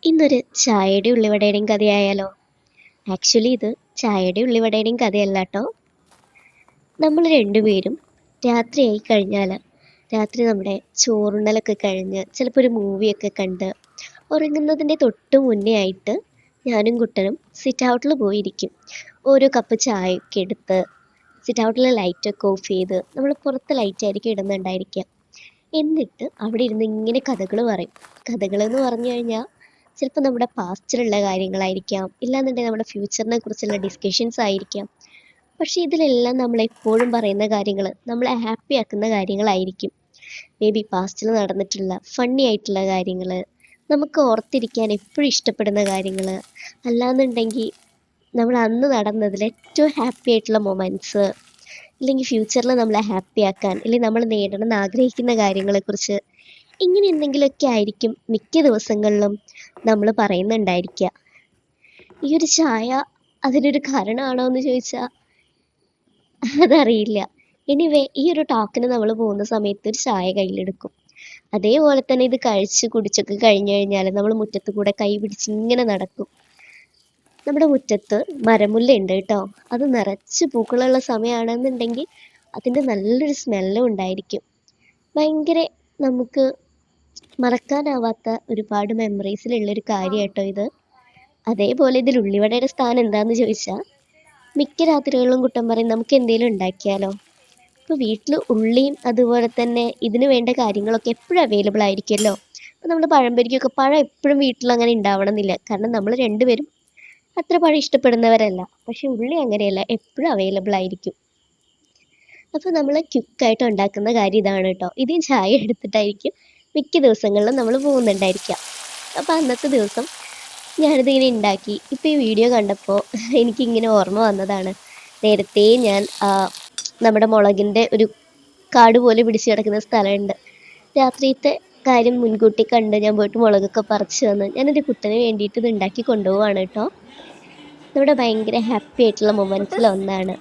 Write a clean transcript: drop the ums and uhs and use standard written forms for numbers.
ഇന്നൊരു ചായയുടെ ഉള്ളിവടയുടെയും കഥയായാലോ? ആക്ച്വലി ഇത് ചായയുടെ ഉള്ളിവടയുടെയും കഥയല്ല കേട്ടോ. നമ്മൾ രണ്ടുപേരും രാത്രിയായി കഴിഞ്ഞാൽ രാത്രി നമ്മുടെ ചോറുണ്ണലൊക്കെ കഴിഞ്ഞ് ചിലപ്പോൾ ഒരു മൂവിയൊക്കെ കണ്ട് ഉറങ്ങുന്നതിൻ്റെ തൊട്ട് മുന്നേ ആയിട്ട് ഞാനും കുട്ടനും സിറ്റ് ഔട്ടിൽ പോയിരിക്കും. ഓരോ കപ്പ് ചായയൊക്കെ എടുത്ത് സിറ്റ് ഔട്ടിലെ ലൈറ്റൊക്കെ ഓഫ് ചെയ്ത് നമ്മൾ പുറത്ത് ലൈറ്റായിരിക്കും ഇടുന്നുണ്ടായിരിക്കുക. എന്നിട്ട് അവിടെ ഇരുന്ന് ഇങ്ങനെ കഥകൾ പറയും. കഥകളെന്ന് പറഞ്ഞു കഴിഞ്ഞാൽ ചിലപ്പോൾ നമ്മുടെ പാസ്റ്റിലുള്ള കാര്യങ്ങളായിരിക്കാം, ഇല്ലാന്നുണ്ടെങ്കിൽ നമ്മുടെ ഫ്യൂച്ചറിനെ കുറിച്ചുള്ള ഡിസ്കഷൻസ് ആയിരിക്കാം. പക്ഷേ ഇതിലെല്ലാം നമ്മൾ എപ്പോഴും പറയുന്ന കാര്യങ്ങൾ നമ്മളെ ഹാപ്പി ആക്കുന്ന കാര്യങ്ങളായിരിക്കും. മേ ബി പാസ്റ്റിൽ നടന്നിട്ടുള്ള ഫണ്ണി ആയിട്ടുള്ള കാര്യങ്ങൾ, നമുക്ക് ഓർത്തിരിക്കാൻ എപ്പോഴും ഇഷ്ടപ്പെടുന്ന കാര്യങ്ങൾ, അല്ലാന്നുണ്ടെങ്കിൽ നമ്മൾ അന്ന് നടന്നതിൽ ഏറ്റവും ഹാപ്പി ആയിട്ടുള്ള മൊമെൻറ്റ്സ്, ഇല്ലെങ്കിൽ ഫ്യൂച്ചറിൽ നമ്മളെ ഹാപ്പി ആക്കാൻ, അല്ലെങ്കിൽ നമ്മൾ നേടണമെന്ന് ആഗ്രഹിക്കുന്ന കാര്യങ്ങളെക്കുറിച്ച്, ഇങ്ങനെ എന്തെങ്കിലുമൊക്കെ ആയിരിക്കും മിക്ക ദിവസങ്ങളിലും നമ്മൾ പറയുന്നുണ്ടായിരിക്കുക. ഈ ഒരു ചായ അതിനൊരു കാരണമാണോ എന്ന് ചോദിച്ചാൽ അതറിയില്ല. എനിവേ, ഈ ഒരു ടോക്കിന് നമ്മൾ പോകുന്ന സമയത്ത് ഒരു ചായ കയ്യിലെടുക്കും. അതേപോലെ തന്നെ ഇത് കഴിച്ച് കുടിച്ചൊക്കെ കഴിഞ്ഞു കഴിഞ്ഞാൽ നമ്മൾ മുറ്റത്ത് കൂടെ കൈ പിടിച്ച് ഇങ്ങനെ നടക്കും. നമ്മുടെ മുറ്റത്ത് മരമുല്ല ഉണ്ട് കേട്ടോ. അത് നിറച്ച് പൂക്കളുള്ള സമയമാണെന്നുണ്ടെങ്കിൽ അതിൻ്റെ നല്ലൊരു സ്മെല്ലും ഉണ്ടായിരിക്കും. ഭയങ്കര നമുക്ക് മറക്കാനാവാത്ത ഒരുപാട് മെമ്മറീസിലുള്ളൊരു കാര്യം കേട്ടോ ഇത്. അതേപോലെ ഇതിൽ ഉള്ളിവടയുടെ സ്ഥാനം എന്താണെന്ന് ചോദിച്ചാൽ, മിക്ക രാത്രികളിലും കുട്ടൻ പറയും നമുക്ക് എന്തെങ്കിലും ഉണ്ടാക്കിയാലോ. ഇപ്പോൾ വീട്ടിൽ ഉള്ളിയും അതുപോലെ തന്നെ ഇതിന് വേണ്ട കാര്യങ്ങളൊക്കെ എപ്പോഴും അവൈലബിൾ ആയിരിക്കുമല്ലോ. അപ്പോൾ നമ്മൾ പഴംപൊരിക്കൊക്കെ പഴം എപ്പോഴും വീട്ടിൽ അങ്ങനെ ഉണ്ടാവണമെന്നില്ല, കാരണം നമ്മൾ രണ്ടുപേരും അത്ര പഴം ഇഷ്ടപ്പെടുന്നവരല്ല. പക്ഷെ ഉള്ളി അങ്ങനെയല്ല, എപ്പോഴും അവൈലബിൾ ആയിരിക്കും. അപ്പോൾ നമ്മൾ ക്വിക്കായിട്ട് ഉണ്ടാക്കുന്ന കാര്യം ഇതാണ് കേട്ടോ. ഇതേ ചായ എടുത്തിട്ടായിരിക്കും മിക്ക ദിവസങ്ങളിലും നമ്മൾ പോകുന്നുണ്ടായിരിക്കാം. അപ്പോൾ അന്നത്തെ ദിവസം ഞാനിതിങ്ങനെ ഉണ്ടാക്കി. ഇപ്പോൾ ഈ വീഡിയോ കണ്ടപ്പോൾ എനിക്കിങ്ങനെ ഓർമ്മ വന്നതാണ്. നേരത്തെ ഞാൻ നമ്മുടെ മുളകിൻ്റെ ഒരു കാട് പോലെ പിടിച്ച് കിടക്കുന്ന സ്ഥലമുണ്ട്. രാത്രിയത്തെ കാര്യം മുൻകൂട്ടി കണ്ട് ഞാൻ പോയിട്ട് മുളകൊക്കെ പറിച്ച് വന്ന് ഞാനെൻ്റെ കുട്ടന് വേണ്ടിയിട്ട് ഇത് ഉണ്ടാക്കി കൊണ്ടുപോവാണ് കേട്ടോ. നമ്മുടെ ഭയങ്കര ഹാപ്പി ആയിട്ടുള്ള മൊമെൻറ്റ്സിൽ ഒന്നാണ്.